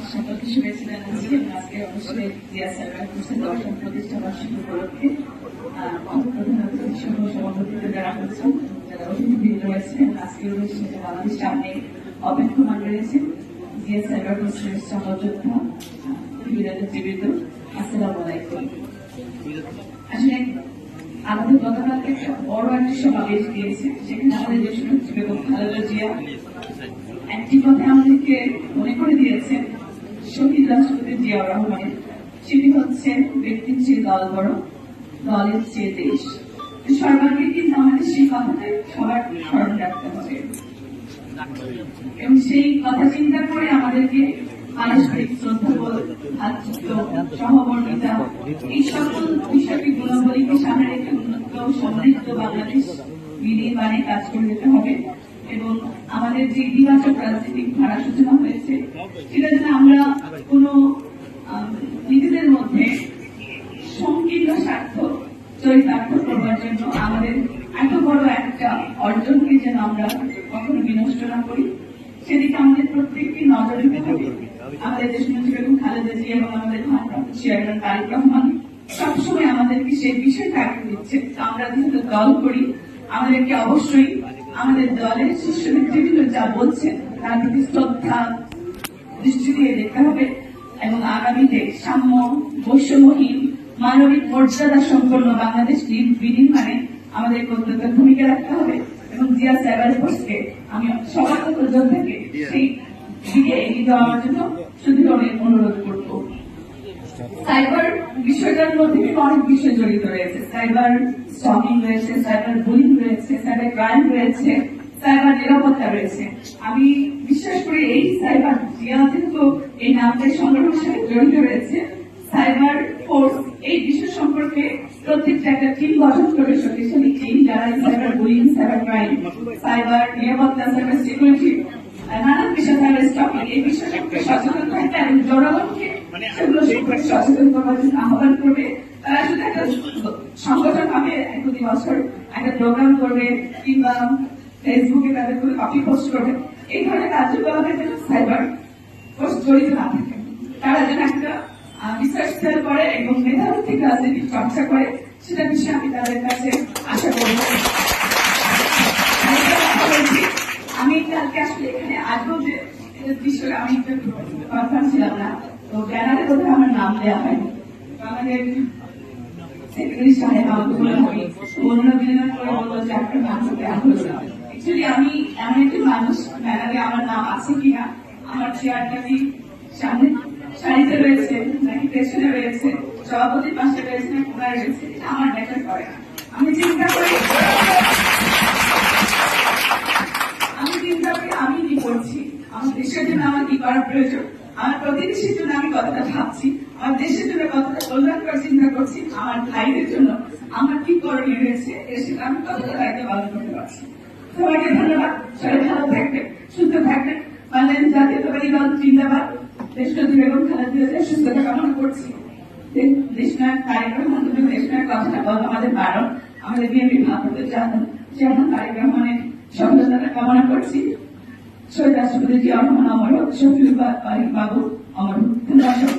সকলকে শুভেচ্ছা জানাচ্ছি। আজকে অবশ্যই জিয়া সার্ভার কোর্সের 10ম প্রতিষ্ঠা বার্ষিকী উপলক্ষে প্রধান অতিথি সহ সভাপতিত্ব যারা হচ্ছেন, যারা অতিথিবৃন্দ রয়েছেন, আজকের অনুষ্ঠানে আমাদের সামনে অপেক্ষমান রয়েছে জিয়া সার্ভার কোর্সের সহযোদ্ধা বিরাজনীতিবৃন্দ। আসসালামু আলাইকুম। আসলে আমাদের গতকালকে একটা বড় একটা সমাবেশ দিয়েছে, সেখানে আমাদের দেশ নেত্রী বেগম খালেদা জিয়া একটি কথা আমাদেরকে মনে করে দিয়েছেন শহীদ রাষ্ট্রপতি জিয়াউর রহমানের, সেটি হচ্ছে ব্যক্তির চেয়ে দল বড়, দলের চেয়ে দেশ। সর্বাগ্রে কিন্তু আমাদের সেই কথাটাই সবার স্মরণ রাখতে হবে এবং সেই কথা চিন্তা করে আমাদেরকে পারস্পরিক শ্রদ্ধাবোধ, ভ্রাতৃত্ব, সহমর্মিতা এই সকল বিষয়কে গুণাবলীকে সামনে রেখে উন্নত ও সমৃদ্ধ বাংলাদেশ বিনির্মাণে কাজ করে যেতে হবে এবং আমাদের যে ইতিবাচক রাজনৈতিক ধারা সূচনা হয়েছে সেটা যেন আমরা কোনো নিজেদের মধ্যে সংকীর্ণ স্বার্থ চরিতার্থ করবার জন্য আমাদের এত বড় একটা অর্জনকে যেন আমরা কখনো বিনষ্ট না করি, সেদিকে আমাদের প্রত্যেককে নজর দিতে হবে। আমাদের দেশনেত্রী বেগম খালেদা জিয়া এবং আমাদের ভারপ্রাপ্ত চেয়ারম্যান তারেক রহমান সবসময় আমাদেরকে সেই বিষয়টা আগে দিচ্ছে। আমরা যেহেতু দল করি, আমাদেরকে অবশ্যই আমাদের দলের শীর্ষ নেতৃবৃন্দ যা বলছেন তার প্রতি শ্রদ্ধা দৃষ্টি দিয়ে দেখতে হবে এবং আগামীতে সাম্য, বৈষম্যহীন, মানবিক মর্যাদা সম্পন্ন বাংলাদেশ বিনির্মাণে আমাদের কর্তব্য ভূমিকা রাখতে হবে এবং জিয়া সাইবার ফোর্সকে আমি সবার প্রয়োজন থেকে সেই দিকে এগিয়ে যাওয়ার জন্য শুধু অনুরোধ করব। সাইবার বিষয়টার মধ্যে কিন্তু অনেক বিষয় জড়িত রয়েছে। সাইবার স্টকিং রয়েছে, সাইবার বুলিং রয়েছে, সাইবার ক্রাইম রয়েছে, সাইবার নিরাপত্তা রয়েছে। আমি বিশ্বাস করি এই সাইবার জিয়া যেহেতু এই নামটাই সংগঠনের সাথে জড়িত রয়েছে, সাইবার ফোর্স এই বিষয় সম্পর্কে প্রত্যেকটা একটা টিম গঠন করে, শক্তিশালী টিম যারা cyber bullying, cyber crime, cyber নিরাপত্তা, সাইবার সিকিউরিটি, নানান বিষয়, সাইবার স্টকিং এই বিষয় সম্পর্কে সচেতন থাকবে এবং জনগণকে সেগুলো সম্পর্কে সচেতন করার জন্য আহ্বান করবে। তারা শুধু একটা সংগঠন হবে, প্রতি বছর একটা প্রোগ্রাম করবে কিংবা ফেসবুকে তাদের করে কপি পোস্ট করবে, এই ধরনের কার্যকলাপের জন্য সাইবার ফোর্স জড়িত না থাকে। তারা যেন একটা রিসার্চ সেল করে এবং মেধাভিত্তিক রাজনীতি চর্চা করে, সেটা বিষয়ে আমি তাদের কাছে আশা করব। আমি কালকে আসলে এখানে আসবো যে বিষয়ে আমি কনফার্ম ছিলাম না, তো ব্যানারে কোথাও আমার নাম দেওয়া হয়নি। আমাদের সেক্রেটারি সাহেব আমাকে বলে আমি অন্য বিনিময় করে বললো যে একটা নাম দেওয়া হলো। অ্যাকচুয়ালি আমি এমন একটি মানুষ, ব্যানারে আমার নাম আছে কিনা, আমার চেয়ারটা কি সামনে সারিতে রয়েছে নাকি পেছনে রয়েছে, সভাপতির পাশে রয়েছে না কোনায় রয়েছে, এটা আমার ব্যাপার করে না। আমি চিন্তা করি আমি কি করছি, আমার দেশের জন্য আমার কি করার প্রয়োজন, আমার প্রতিবেশীর জন্য আমি কতটা ভাবছি, আমার দেশের জন্য কতটা কল্যাণকর চিন্তা করছি, আমার ভাইদের জন্য আমার কি করণীয় রয়েছে, সেটা আমি কতটা দায়িত্ব পালন করতে পারছি। সবাইকে ধন্যবাদ। সবাই ভালো থাকবেন, সুস্থ থাকবেন। বাংলাদেশ জাতীয়তাবাদী দল জিন্দাবাদ। দেশনেত্রী বেগম খালেদা জিয়ার সুস্থতা কামনা করছি। দেশনায়ক তারেক রহমান দেশনায়ক কথাটা বলা আমাদের বারণ, আমাদের বিএনপি ভারপ্রাপ্ত চেয়ারম্যান তারেক রহমানের সফলতা কামনা করছি। শহীদ রাষ্ট্রপতি জিয়া রহমান অমর হোক, শফিউল বাবু অমর হোক। ধন্যবাদ।